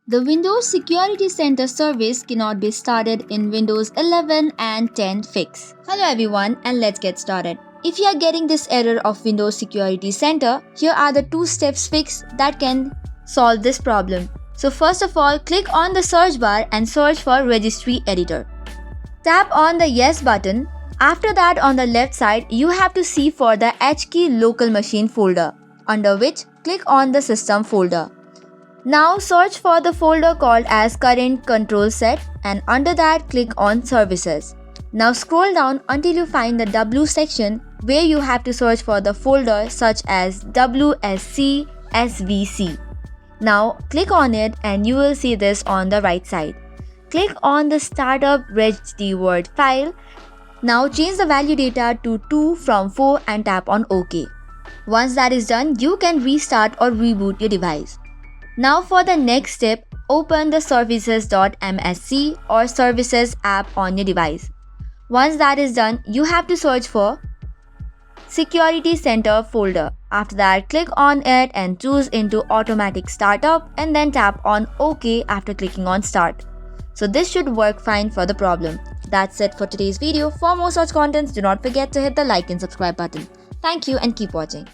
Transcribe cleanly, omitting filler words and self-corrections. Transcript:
The Windows Security Center service cannot be started in Windows 11 and 10 fix. Hello everyone, and let's get started. If you are getting this error of Windows Security Center, here are the 2-steps fix that can solve this problem. So first of all, click on the search bar and search for Registry Editor. Tap on the Yes button. After that, on the left side, you have to see for the HKey local machine folder, under which click on the System folder. Now search for the folder called as Current Control Set, and under that click on Services. Now scroll down until you find the W section where you have to search for the folder such as WSC SVC. Now click on it and you will see this on the right side. Click on the Startup regd word file. Now change the value data to 2 from 4 and tap on OK. Once that is done, you can restart or reboot your device. Now for the next step, open the services.msc or services app on your device. Once that is done, you have to search for Security Center folder. After that, click on it and choose into automatic startup and then tap on OK after clicking on start. So this should work fine for the problem. That's it for today's video. For more such contents, do not forget to hit the like and subscribe button. Thank you and keep watching.